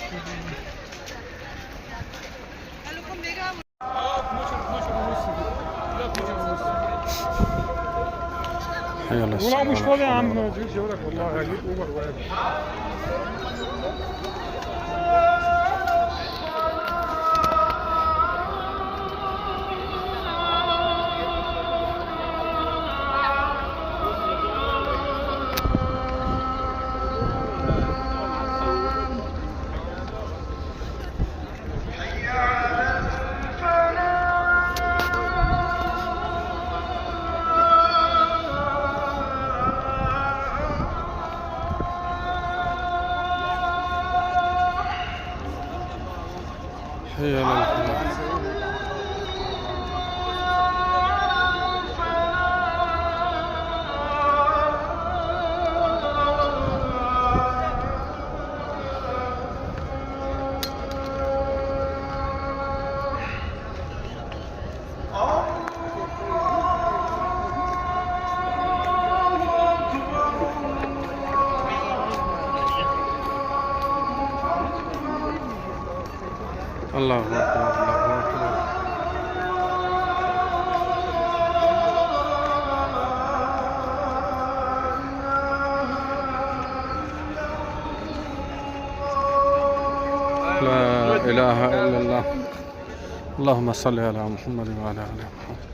حي الله والله مش السلام. فاضي يا عم، ما تجيش يقول لك والله هجيب اوبر واجي. حي على الفلاح. الله أكبر الله أكبر. لا إله إلا الله. اللهم صل على محمد وعلى آل محمد.